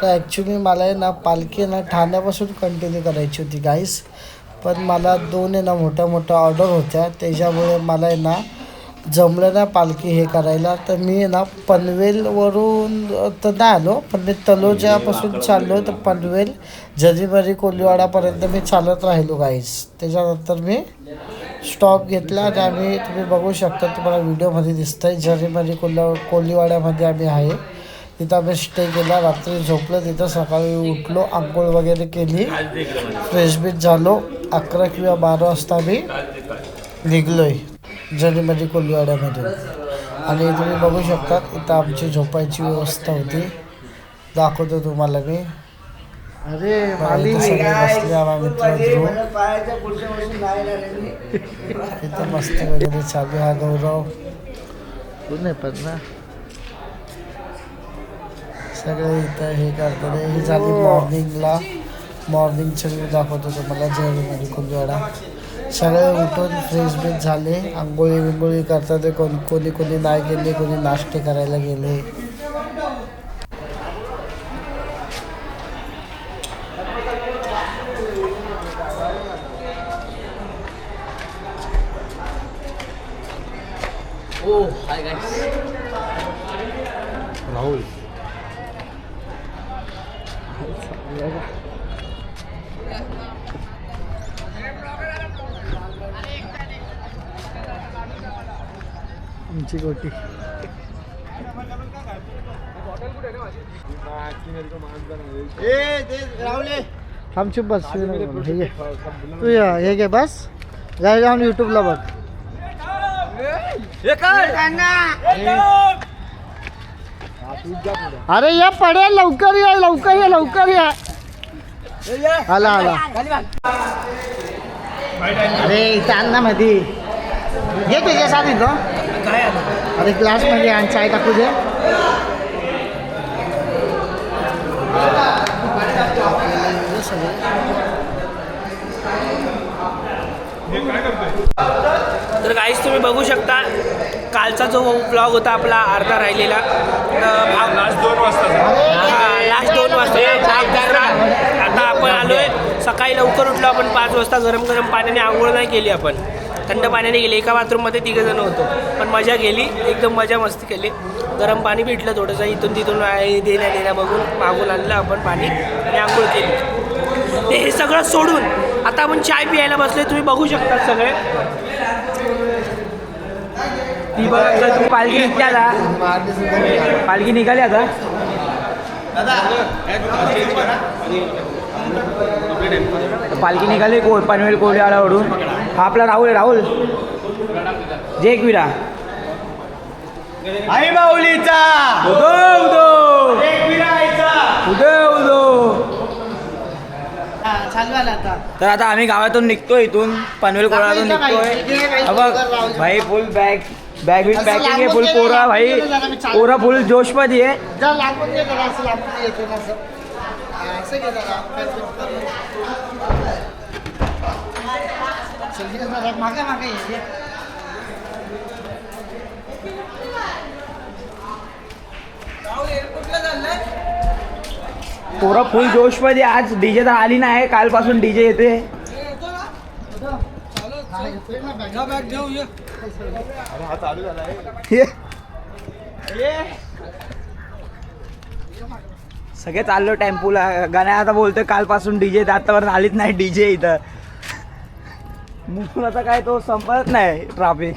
तर ॲक्च्युली मला आहे ना पालखी ना ठाण्यापासून कंटिन्यू करायची होती गाईस. पण मला 2 आहे ना मोठ्या ऑर्डर होत्या, त्याच्यामुळे मला आहे ना जमलं ना पालखी हे करायला. तर मी आहे ना पनवेलवरून तर नाही आलो, पण मी तलोजापासून चाललो तर पनवेल जरीमरी कोलीवाडापर्यंत मी चालत राहिलो गाईस. त्याच्यानंतर मी स्टॉप घेतला आणि आम्ही तुम्ही बघू शकता, तुम्हाला व्हिडिओमध्ये दिसतंय जरीमरी कोलीवाड्यामध्ये आम्ही आहे. तिथं आम्ही स्टे केला, रात्री झोपलं तिथं. सकाळी उठलो, आंघोळ वगैरे केली, फ्रेश बीच झालो. 11 किंवा 12 वाजता आम्ही निघलो आहे जरीमरी कोलीवाड्यामधून. आणि तुम्ही बघू शकता इथं आमची झोपायची व्यवस्था होती, दाखवतो तुम्हाला मी. अरे सगळे बसले आम्हा मित्र इथं मस्ती वगैरे चालू. हा गौरव नाही पण ना सगळे इथं हे करतात. ही झाली मॉर्निंगचं व्ह्यू दाखवतो तुम्हाला जरीमरी कोलीवाडा. सगळे उठून फ्रेश बीच झाले, आंघोळी बिंगोळी करतात. कोणी नाही गेले, कोणी नाश्ते करायला गेले. हाय गाइस, राहुल आमची गोटी आमची बस तू या हे घे बस जाय जाऊन यूट्यूबला बघ. अरे या पड्या लवकर या आला अरे इथं अन्ना मध्ये घे तुझ्यासाठी तो अरे ग्लासमध्ये आण, चाय टाकू दे. तर गाईस तुम्ही बघू शकता कालचा जो ब्लॉग होता आपला अर्धा राहिलेला, लास्ट 2 वाजता लास्ट 2 वाजता. आता आपण आलोय सकाळी लवकर उठलो आपण 5 वाजता. गरम पाण्याने आंघोळ नाही केली आपण, थंड पाण्याने गेली. एका बाथरूममध्ये 3 जण होतो, पण मजा गेली एकदम, मजा मस्ती केली. गरम पाणी भेटलं थोडंसं, इथून तिथून देण्या बघून मागून आणलं आपण पाणी आणि आंघोळ केली. हे सगळं सोडून आता आपण चाय प्यायला बसले. तुम्ही बघू शकता सगळे. ती बघा तुम्ही पालखी निघते आता, पालखी निघाली आता. पालखी निघाली पनवेल कोलीवाडावरून. हा आपला राहुल जय एकविरा आई माऊलीचा उदो तर आता आम्ही गावातून निघतोय, इथून पनवेल कोलीवाडातून निघतोय. बघ भाई फुल बॅग विथ पॅकिंग आहे, फुल पोरा भाई, पोरा फुल जोशमध्ये आहे. पोरा फुल जोशमध्ये. आज डीजे तर आली नाही, कालपासून डीजे येते. सगळे चाललो टेम्पूला. गाण्या आता बोलतोय कालपासून डीजे, आतापर्यंत आलीच नाही डीजे इथं. म्हणून आता काय तो संपत नाही ट्रॅफिक.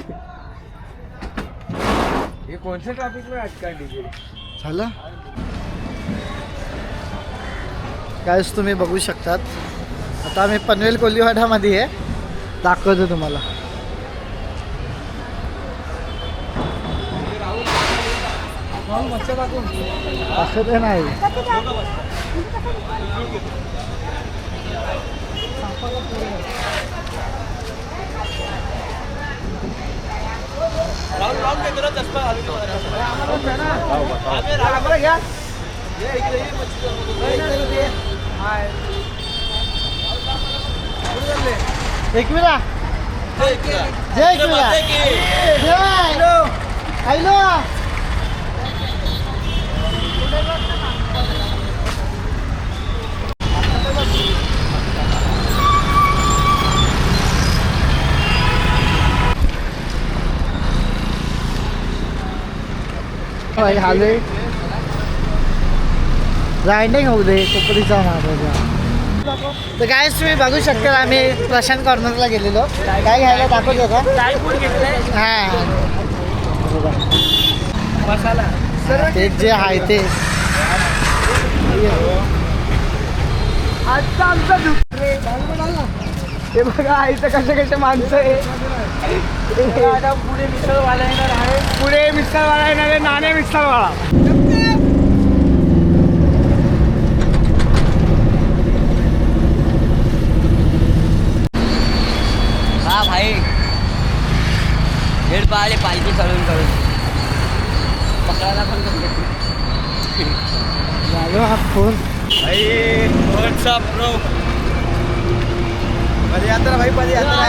हे कोणत्या ट्रॅफिकवर अटका डीजे झालं. काहीच तुम्ही बघू शकतात. आता आम्ही पनवेल कोलीवाडामध्ये आहे, दाखवतो तुम्हाला. दाखवते नाही एकविरा जय एकविरा हॅलो भाई आलोय रायडिंग होऊ दे कोपरीचा महाराजा. तर काय तुम्ही बघू शकता आम्ही प्रशांत कॉर्नरला गेलेलो. काय घ्यायला दाखवतो का? ड्राय फ्रूट घेतलंय हां मसाला ते जे आहे ते आजचा आमचा हे बघा इथं कसे माणसं आहे. आता पुढे मिसळवाला येणार आहे. पुढे मिसळवाला येणार आहे. नाणे मिसळवाला. हा भाई भेड पाहिले पालखी चढून पकडायला पण झालो हा फोन व्हॉट्सअप ब्रो पदयात्रा भाई पदयात्रा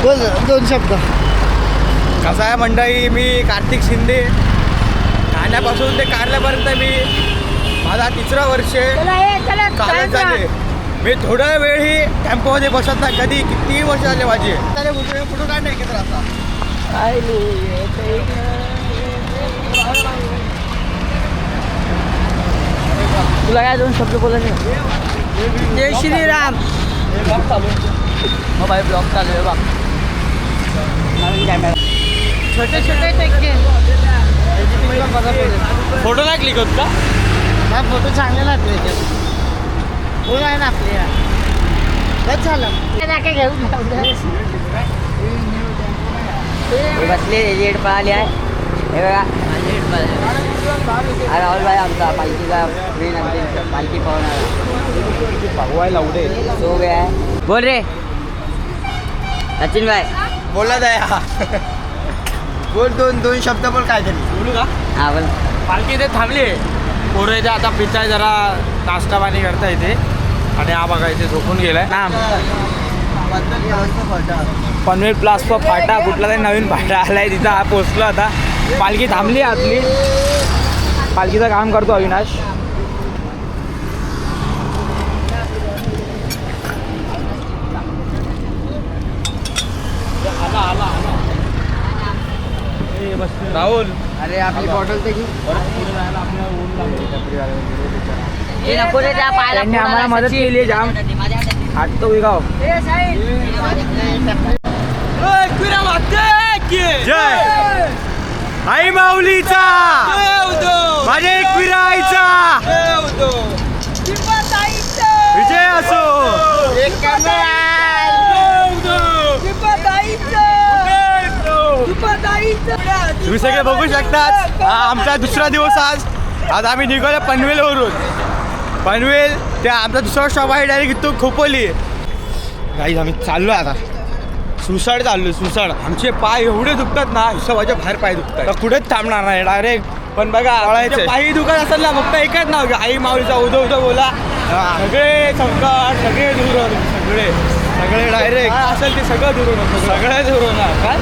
बोल 2 शब्द. कसं आहे मंडळी, मी कार्तिक शिंदे. ठाण्यापासून ते कारल्यापर्यंत मी माझा 3रा वर्ष चालत झाले. मी थोडा वेळही टेम्पोमध्ये बसत नाही कधी. किती वर्ष झाले माझे. कुठं काय नाही एकत्र आता तुला काय 2 शब्द बोलायचे? जय श्रीराम. हो भाई ब्लॉग चालू आहे बघ. नवीन कॅमेरा छोटे छोटे टेक्के फोटो नाही क्लिक होत का? हा फोटो चांगले लागले त्याच्यात. कोण आहे ना आपले बस झालं काय घेऊन बसले रेड पळाली आहे. हे बघा राहुल भाई आमचा पालखीचा ट्रेन आमची पालखी पळवणार उडे सो गया बोल रे सचिन भाई. बोला दया बोल 2 शब्द बोल काय तरी बोलू का? हा बोल. पालखी इथे थांबली. पोरं इथे आता पिताय जरा नाश्ता पाणी करता इथे. आणि हा बघा इथे झोपून गेलाय ना. पनवेल प्लास्पो फाटा कुठला तरी नवीन फाटा आलाय तिथं हा पोचलो. आता पालखी थांबली आपली. पालखीचं काम करतो अविनाश. राहुल अरे आपली बॉटल ते घे. हे नको रे त्या पायाला. त्यांनी आम्हाला मदत केली जाम. हात तो विगाव जय आई माऊलीचा माझ्या एकविराईचा विजय असो. तुम्ही सगळे बघू शकतात हा आमचा 2रा दिवस. आज आम्ही निघालो पनवेलवरून. पनवेल ते आमचा 2रा स्टॉप आहे डायरेक्ट इथून खोपोली. गाईज आम्ही चाललो आता सुसाड चाललो. सुसाड आमचे पाय एवढे दुखतात ना हिशोबाच्या बाहेर पाय दुखतात. तर कुठेच थांबणार नाही डायरेक्ट. पण बघा पायी दुखत असेल ना फक्त एकच नाव घ्या आई माऊलीचा उदो उदो बोला. सगळे संकट सगळे दूर होणार. सगळे सगळे डायरेक्ट काय असेल ते सगळं दूर होणार. सगळे दूर होणार काय.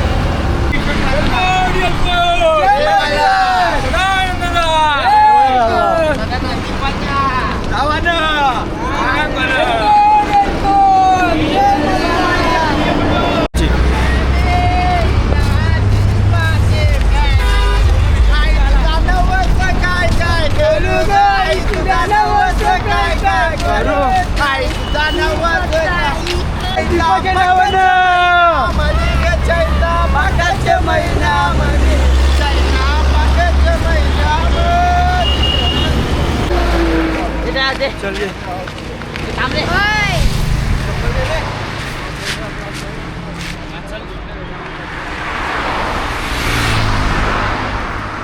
चल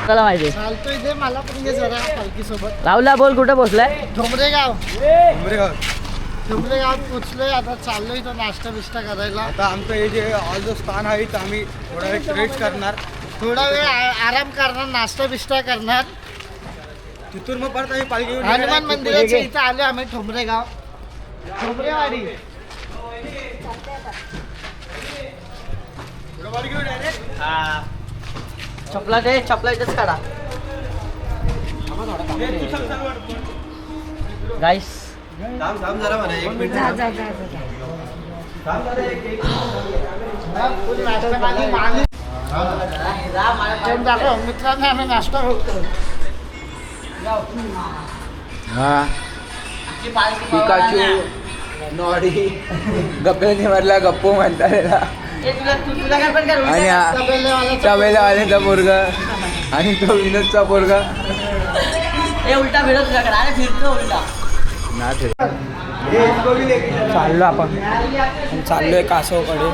चला माहिती चालतोय ते मला पण घे जरा पालखीसोबत. राहुलला बोल कुठं पोचलाय? ठोंबरेगाव पोचलोय. आता चाललोय तो नाश्ता बिष्टा करायला. आता आमचं हे जे ऑल द स्थान आहे तर आम्ही थोडा वेळ रेस्ट करणार. थोडा वेळ आराम करणार. नाश्ता बिष्टा करणार. तिथून मग परत आम्ही पालखी घेऊन हनुमान निघायला मंदिराच्या इथं आलो आम्ही ठोंबरेगाव. ठोंबरेवाडी चपला दे, चपला इथेच काढा गाईस. मित्रांनो आम्ही नाश्ता करतो. पिकाचू नॉडी गप्प्याने मारला गप्पो म्हणतात त्याला. आणि तबेलावाल्याचा पोरगा आणि तो विनोदचा पोरगा उलटा फिरत तुझ्याकडे. अरे फिरतो उलटा. चाललो आपण चाललोय कासवकडे.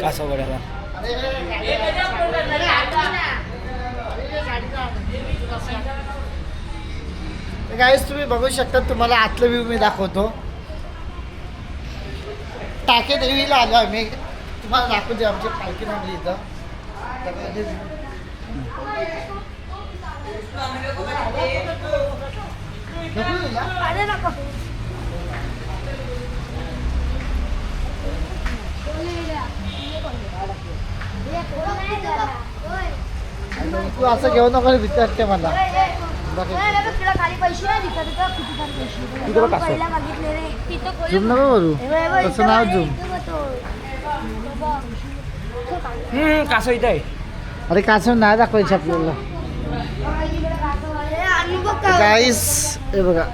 कासवकड्याला गाईस तुम्ही बघू शकता. तुम्हाला आतलं व्ह्यू मी दाखवतो. टाके देवीला आलो आम्ही. तुम्हाला दाखवते आमची पालखी थांबली इथं. तू असं घेऊ नको भीती वाटते मला. झूम नको करू. तसं नाव झूम. कासव इथं आहे. अरे कासव नाही दाखवायचे आपल्याला. गाईस हे बघा.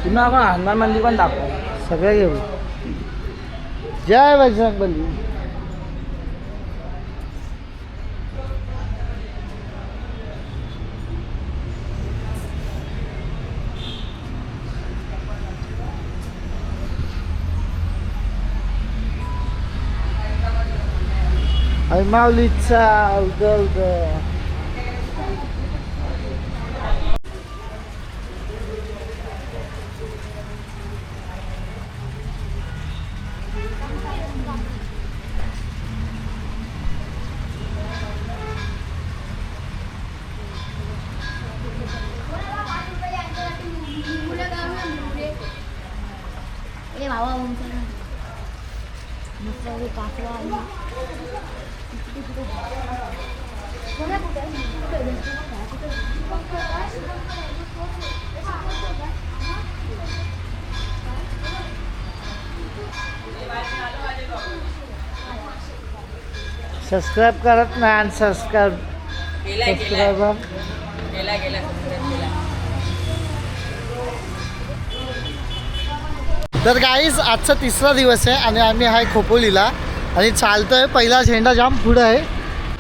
पुन्हा आपण हनुमान मंदिर पण दाखव. सगळं घेऊ. जय बजरंगबली. आई माऊलीचा उद सबस्क्राईब करत नाही. आणि सबस्क्राईबर तर गाईस आजचा तिसरा दिवस आहे आणि आम्ही आहे खोपोलीला आणि चालतोय. पहिला झेंडा जाम पुढं आहे.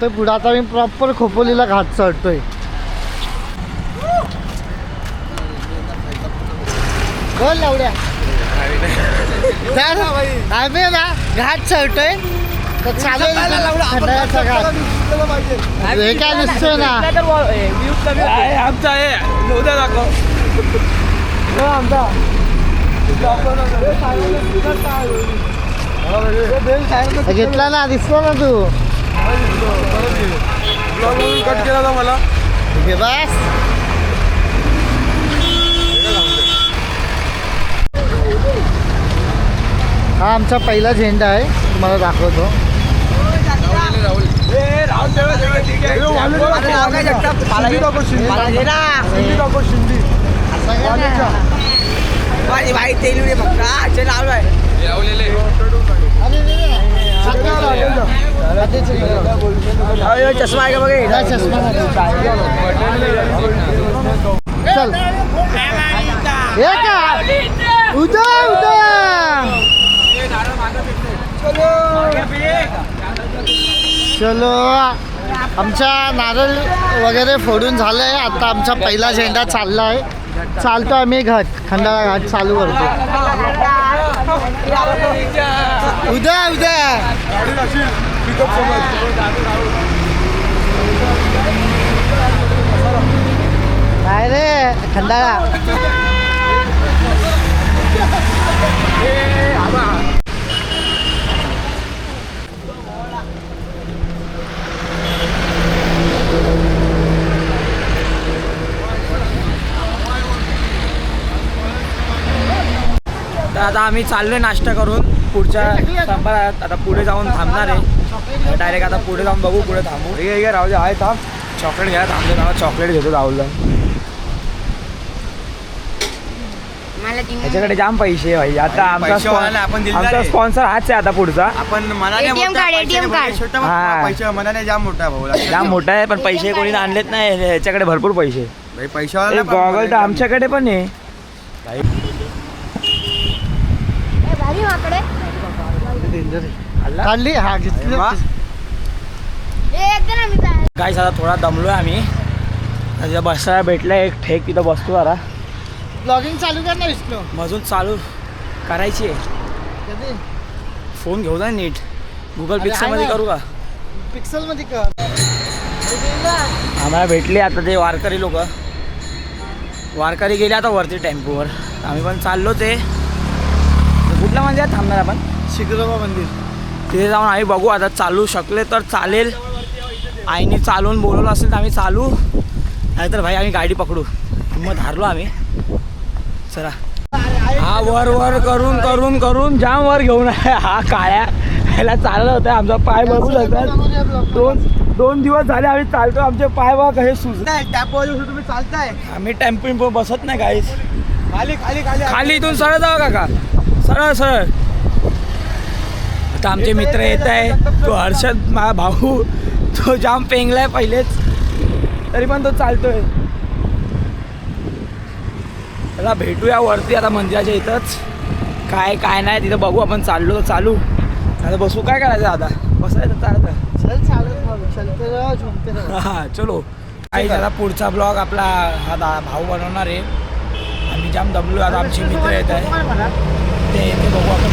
तर पुढं आता मी प्रॉपर खोपोलीला घाट चढतोय. बोल लावड्या. तर आम्ही ना घाट चढतोय. तर चालेल खंडाळ्याचा घाट. हे काय दिसतोय ना आमचा आहे. नव्हता दाखव आमचा घेतला ना. दिसला ना तू. कट केला होता मला. ठीक आहे बस. हा आमचा पहिला झेंडा आहे. तुम्हाला दाखवतो. चष्मा आहे का बघा. चष्मा चल हे का उद्या चलो. आमचा नारळ वगैरे फोडून झालं आहे. आता आमचा पहिला झेंडा चालला आहे. चालतो आम्ही घाट खंडाळा घाट चालू करतो. उद्या काय रे खंडाळा. तर आता आम्ही चाललोय नाश्ता करून पुढच्या संपात. आता पुढे जाऊन थांबणार आहे डायरेक्ट. आता पुढे जाऊन बघू, पुढे थांबू. ठीक आहे राहू दे, आहे थांब. चॉकलेट घ्या, थांबले ना. चॉकलेट घेतो राहुलला. त्याच्याकडे जाम पैसे भाई. आता आमचा स्पॉन्सर हाच आहे आता पुढचा. आपण मनाने ATM कार्ड, ATM कार्ड. छोटा हा. पैसे मनाने जाम मोठा आहे भाऊ. जाम मोठा आहे पण पैसे कोणी आणलेत नाही. याच्याकडे भरपूर पैसे. भाई पैशावाला गॉगल तर आमच्याकडे पण आहे. भारी माकडे काढली हा घेतली. एकदम आम्ही काय काय आता थोडा दमलोय आम्ही. आता बसायला भेटला एक ठेक, तिथं बसतो जरा. ब्लॉगिंग चालू कर ना विष्णू. मजून चालू करायची आहे. कधी फोन घेऊ जा नीट. गुगल पिक्सलमध्ये करू का? पिक्सल मध्ये कर. आम्हाला भेटले आता ते वारकरी लोक. वारकरी गेले आता वरती टेम्पोवर. आम्ही पण चाललो ते. कुठल्या मंदिरात थांबणार आपण? शिखरोबा मंदिर. तिथे जाऊन आम्ही बघू. आता चालू शकले तर चालेल. आईने चालवून बोलवलं असेल तर आम्ही चालू, नाहीतर भाई आम्ही गाडी पकडू. मग हारलो आम्ही. चला. हा वर वर करून करून करून जाम वर घेऊन आहे हा. काळ्या ह्याला चाललं होतं. आमचा पाय बघू शकतात. दोन दिवस झाले आम्ही चालतो. आमचे पाय बघा कसे सुजताय. तुम्ही चालताय आम्ही टेम्पो बसत नाही काहीच. खाली खाली खाली खाली इथून सरळ जाऊ काका, सरळ सरळ. आता आमचे मित्र येत आहे. तो हर्षद माझा भाऊ, तो जाम पेंगलाय पहिलेच, तरी पण तो चालतोय. त्याला भेटूया वरती आता मंदिराच्या इथंच. काय काय नाही तिथं बघू. आपण चाललो तर चालू, आता बसू. काय करायचं आता? बसायचं चालतं. चल चालत राहू, चलते राहू, झुमते राहू. हां चलो. काही जरा पुढचा ब्लॉग आपला हा भाऊ बनवणार आहे. आम्ही जाम दमलो. आता आमचे मित्र येत आहे ते बघू आपण.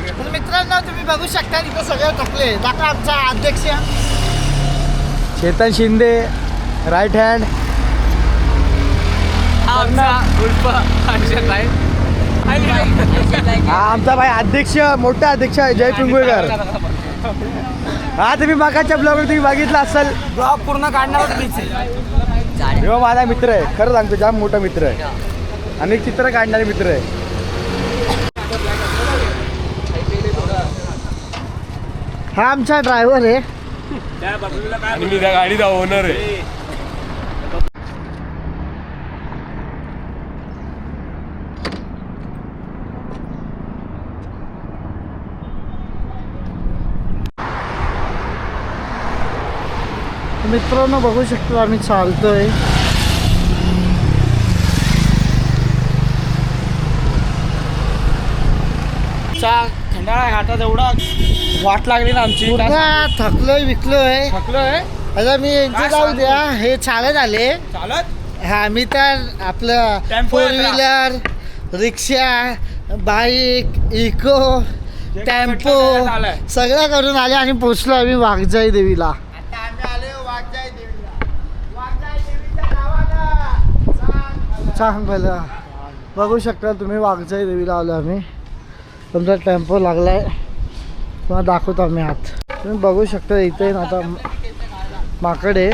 तर मित्रांनो तुम्ही बघू शकता इथं सगळे थकले. दाखवा आमचा अध्यक्ष चेतन शिंदे राईट हँड. हा आमचा भाई अध्यक्ष, मोठा अध्यक्ष आहे जय पिंगुळकर. हा तुम्ही मागाच्या ब्लॉग तुम्ही बघितला असेल. ब्लॉग पूर्ण काढणार मीच आहे. हो माझा मित्र आहे, खरं सांगतो जाम मोठा मित्र आहे. अनेक चित्र काढणारे मित्र आहे. हा आमचा ड्रायव्हर आहे. आणि मी त्या गाडीचा ओनर आहे. मित्रांनो बघू शकतो आम्ही चालतोय. खंडाळा घाटात एवढा वाट लागली ना आमची. पूर्ण थकलोय विकलोय. थकलोय. आता मी यांचे जाऊ द्या. हे चालत आले. चालत हा मी तर आपलं टेम्पो 4 व्हीलर, रिक्षा, बाईक, इको, टेम्पो सगळं करून आले आणि पोचलो आम्ही वाघजाई देवीला. सांग पहिलं. बघू शकता तुम्ही वाघजाई देवीला आलो आम्ही. तुमचा टेम्पो लागलाय, तुम्हाला दाखवतो आम्ही आत. तुम्ही बघू शकता इथे ना आता माकडे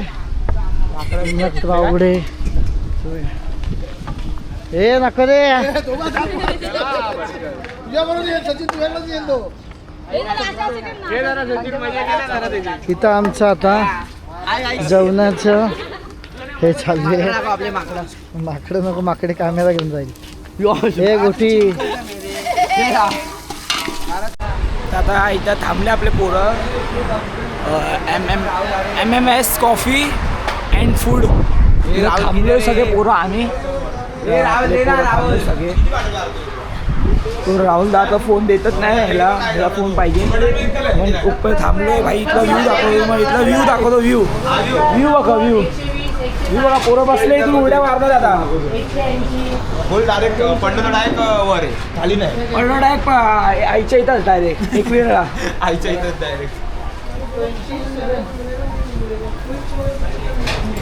क्राऊड आहे. हे नको रे. इथं आमचं आता जेवणाचं हे चालू आहे. माकडं नको, माकडे कॅमेरा घेऊन जाईल. हे गोटी. आता इथं थांबले आपले पोरं. MMS कॉफी अँड फूड थांबले सगळे पोरं. आम्ही सगळे. तो राहुल दा आता फोन देतच नाही. ह्याला फोन पाहिजे म्हणून उपर थांबलोय. भाई इथला व्ह्यू दाखवतो. मग इथला व्ह्यू दाखवतो. व्ह्यू बघा. व्ह्यू बघा. पोरं बसले इथून उड्या मारतात. आता डायरेक्ट पडलं डायरेक्ट वर आहे, खाली नाही. पण डायरेक्ट आईच्या इथंच डायरेक्ट एक वेळा आईच्या इथं डायरेक्ट.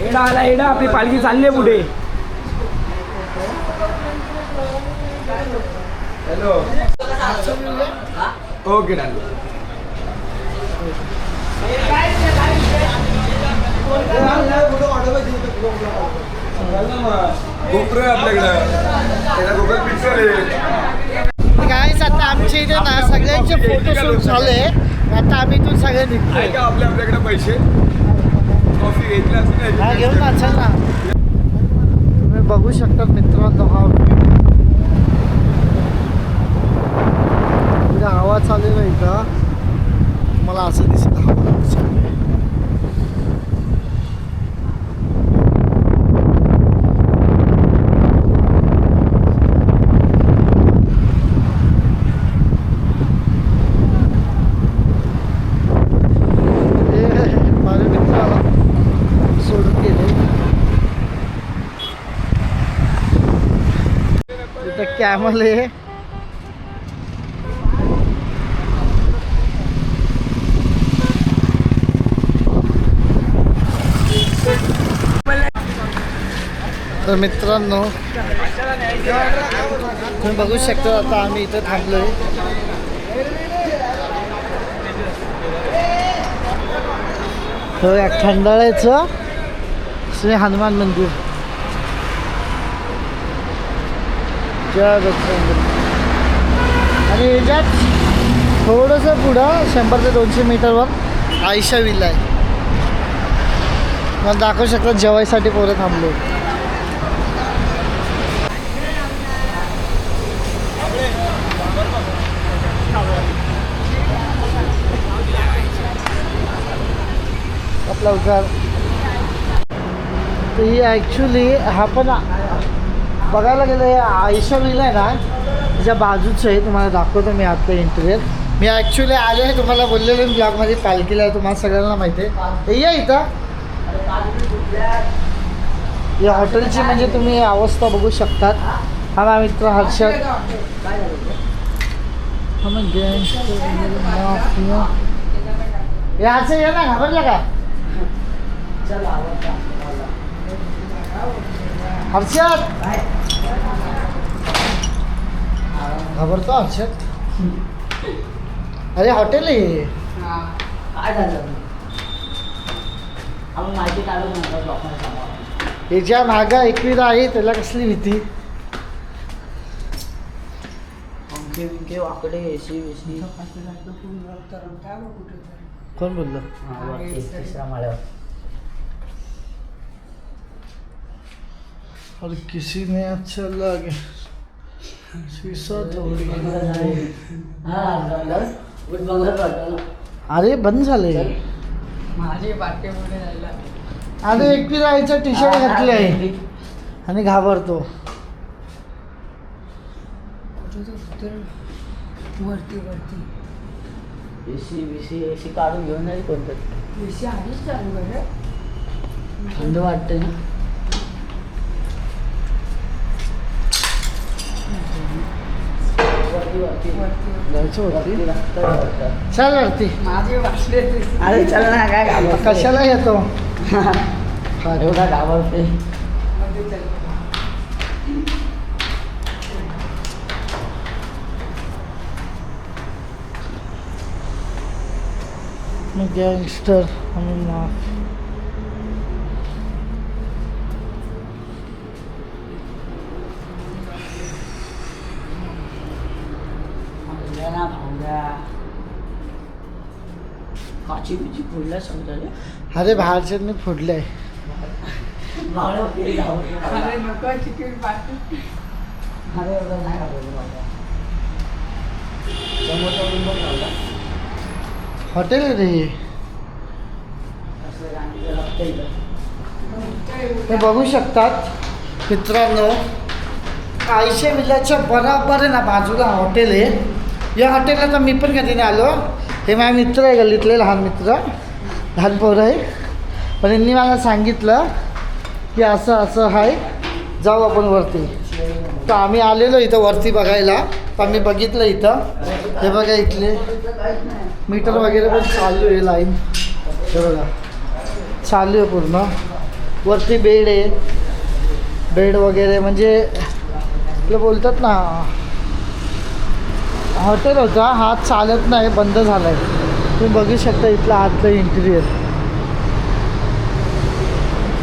एडा आला. एडा आपली पालखी चालली आहे पुढे. हॅलो ओके डन गोप्रो आपल्याकडं त्याला गोप्रो पिक्चर आहे गाईस आता आमच्या इथे ना सगळ्यांचे फोटोशूट झाले. आता आम्ही इथून सगळे निघतोय. आहे का आपल्याकडे पैसे कॉफी घेतली असं हा नाही घेऊन ना चल ना. तुम्ही बघू शकता मित्रांनो हा इथे हवा चालू आहे इथं. मला असं दिसत हवा चालू आहे. माझ्या मित्राला सोडून गेले. इथं कॅमल आहे. तर मित्रांनो तुम्ही बघू शकता आता आम्ही इथं थांबलोय. खंडाळ्याचं श्री हनुमान मंदिर. जय दत्त. आणि याच्यात थोडंसं पुढं 100 ते 200 मीटरवर आयशा विला आहे. मला दाखवू शकता जेवायसाठी पोरं थांबलो. लवकर तर ही ॲक्च्युली हा पण बघायला गेलं हे आयशा विला आहे ना त्याच्या बाजूचं आहे. तुम्हाला दाखवतो मी आता इंटरव्ह्यूत. मी ॲक्च्युली आले आहे तुम्हाला बोललेलो ब्लॉगमध्ये पालखीला आहे. तुम्हाला सगळ्यांना माहिती आहे. या इथं या हॉटेलची म्हणजे तुम्ही अवस्था बघू शकतात. हा माझा मित्र हर्षद. याचं ये ना घाबरलं का हर्षद? घाबरतो हर्षद? अरे हॉटेल आहे. काय झालं आम्ही माहिती काढून याच्या मागं एकविरा आहे त्याला कसली भीती. पंखे बिंखे वाकडे एसी बेसी कोण बोललं? तिसऱ्या माळ्यावर और किसी ने अच्छा लगे शीशा थोड़ी. अरे बंद झाले. माझे बाटके मोठे झाले. अरे एकविरा आईचा टी शर्ट घातली आहे आणि घाबरतो. वरती वरती एसी बीसी एसी काढून घेऊन जाईल कोणतं एसी आधीच चालू आहे. थंड वाटते ना. जायचं वरती. चल वरती. माझे वाटले अरे चल ना काय घाबरते कशाला येतो एवढा घाबरते. गँगस्टर आम्ही माफ. ना भावड्या काची बिची फोडल्या समजा रे. अरे बाहेरच्यांनी फोडले आहे. भावड्या वगैरे अरे नको चिकन पाठी. अरे एवढं नाही घाबरलं भावड्या. समोरचा बघ भावड्या. हॉटेल आहे रे. असं रांगेचं लागतं इथं. हे बघू शकतात मित्रांनो आयशा विलाच्या बराबर आहे ना बाजूला हॉटेल आहे. या हॉटेलला तर मी पण कधी नाही आलो. हे माझे मित्र आहे गल्लीतले लहान मित्र लहान पोरं आहे. पण यांनी मला सांगितलं की असं असं आहे जाऊ आपण वरती. तर आम्ही आलेलो इथं वरती बघायला. तर आम्ही बघितलं इथं हे बघा इथले मीटर वगैरे पण चालू आहे लाईन. हे बघा चालू आहे पूर्ण. वरती बेड आहे. बेड वगैरे म्हणजे आपलं बोलतात ना हॉटेल होता, हा चालत नाही, बंद झाला आहे. तुम्ही बघू शकता इथलं आतलं इंटिरियर.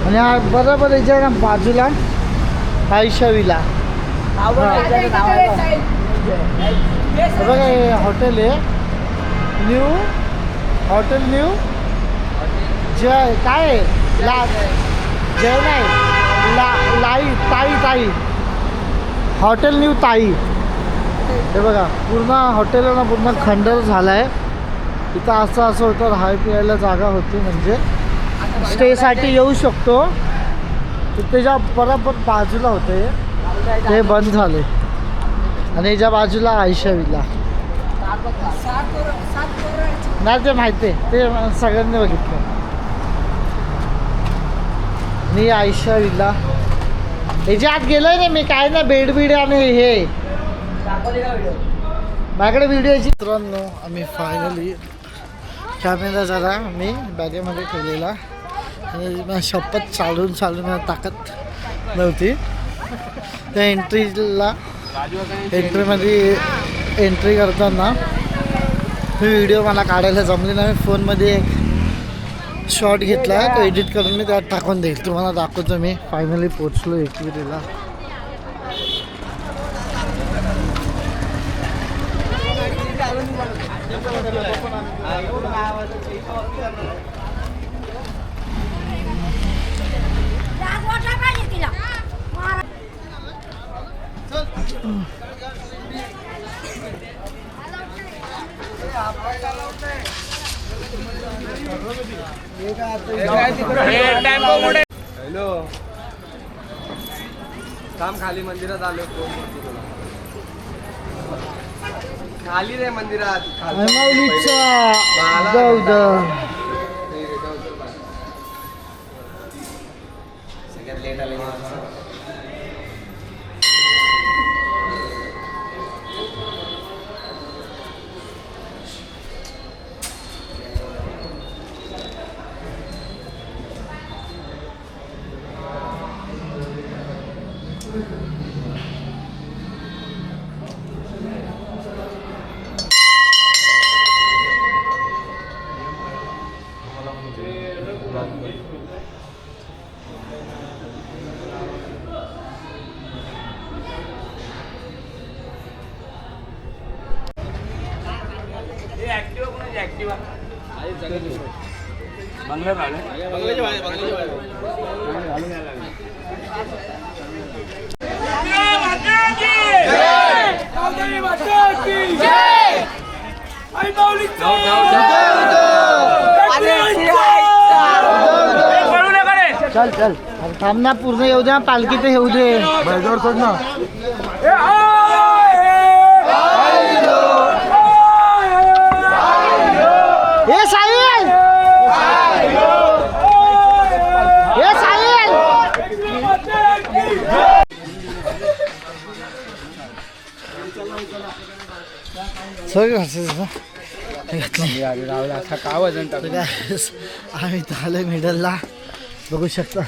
आणि हा बरोबर याच्या ना बाजूला आयशा विला. बघा हे हॉटेल आहे, न्यू हॉटेल न्यू जय काय आहे जय नाही ताई हॉटेल न्यू ताई. हे बघा पूर्ण हॉटेल ना पूर्ण खंडर झाला आहे. इथं असं होतं, राहाय प्यायला जागा होती, म्हणजे स्टेसाठी येऊ शकतो. त्याच्या बरोबर बाजूला होते, ते बंद झाले. आणि याच्या बाजूला आयशा विला. नाही ते माहिती आहे, ते सगळ्यांनी बघितलं. मी आयशा विला याच्या आत गेलोय ना मी, काय ना बेड बीड आणि हे माझ्याकडे व्हिडिओची. मित्रांनो आम्ही फायनली कॅमेरा जरा मी बॅगेमध्ये ठेवलेला आणि शपथ चालून मला ताकद नव्हती. त्या एंट्रीमध्ये एंट्री करताना मी व्हिडिओ मला काढायला जमले नाही. मी फोनमध्ये एक शॉट घेतला, तो एडिट करून मी त्यात टाकून देईल. तुम्हाला दाखवतो मी फायनली पोचलो एकविरीला. हॅलो काम खाली मंदिरात आलो. खाली रे मंदिरात सगळ्यात लेट आले. चल चल थांब ना, पूर्ण येऊ दे, पालखी तर येऊ दे. बैजोर सोड ना. हे साहिल, हे साहिल. आम्ही आलोय मिडलला, बघू शकता.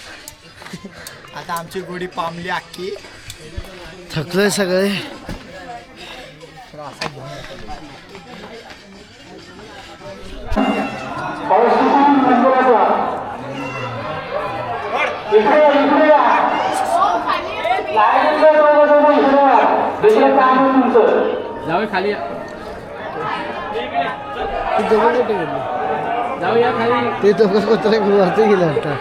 आता आमची गोडी पामली अख्खी. थकलोय सगळे. जाऊ खाली, दोघं कुठे गेले? जाऊया खाली. ते दोघं कुत्रे वरती गेले आता.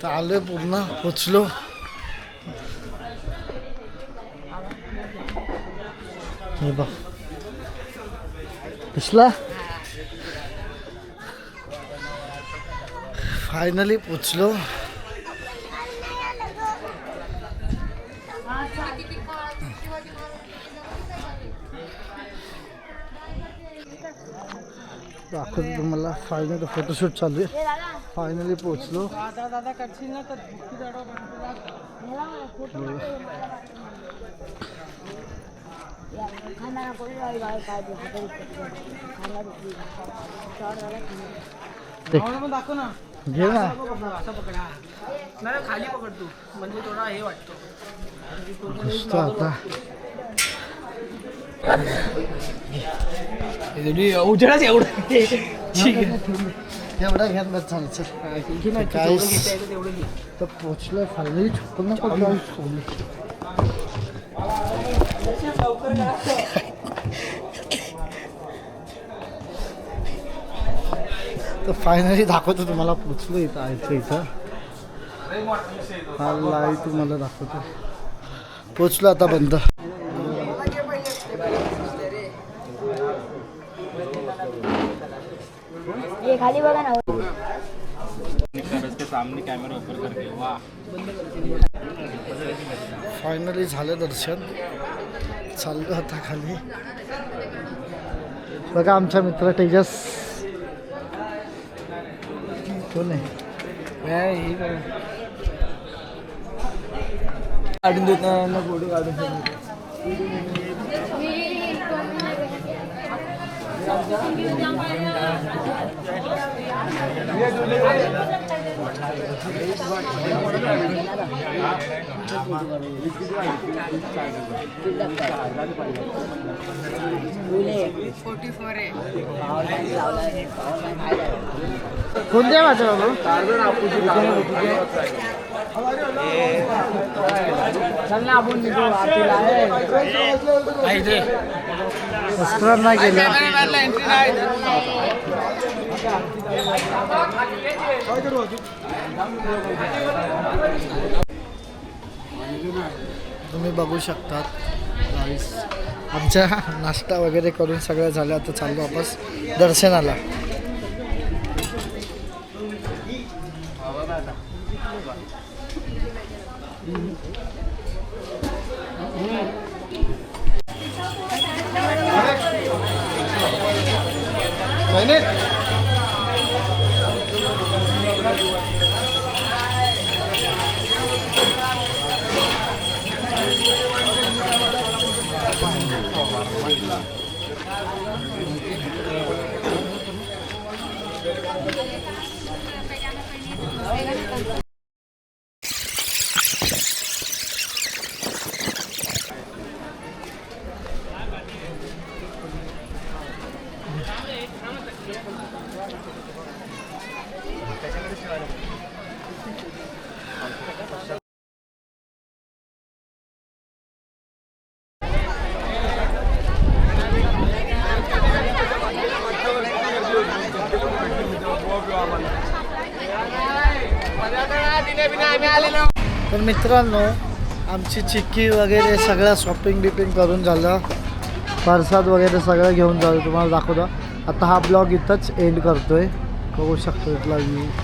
आलोय, पूर्ण पोचलो. हे बघ दिसला, फायनली पोचलो. दाखवतो तुम्हाला. फायनली फोटोशूट चालू आहे. फायनली पोचलो. दाखव ना. घे ना. असं पकडा. नाही खाली पकड तू म्हणजे थोडा हे वाटतो. घुसतो आता. उजेडाच एवढं. एवढा घ्या बस झालं चल. काय तर पोचलोय फायनली. चुकून नको जाऊ सोडली. तर फायनली दाखवतो तुम्हाला. पोचलो इथं इथं हा लाईव्ह तुम्हाला दाखवतो. पोचलो आता बंद. ये खाली बघा ना. फायनली झालं दर्शन. चाललो आता खाली. बघा आमचा मित्र तेजस. कोण आहे? काढून देत ना फोटो काढून कोणत्या माझं बाबू? चल ना आपण निघू. सबस्क्राईब नाही केलं. तुम्ही बघू शकतात गाईस. आमच्या नाश्ता वगैरे करून सगळं झालं. आता चाललो वापस दर्शनाला. तर मित्रांनो आमची चिक्की वगैरे सगळं शॉपिंग बिपिंग करून झालं. प्रसाद वगैरे सगळं घेऊन झालं. तुम्हाला दाखवतो. आता हा ब्लॉग इथंच एंड करतोय. बघू शकतो इथला व्ह्यू.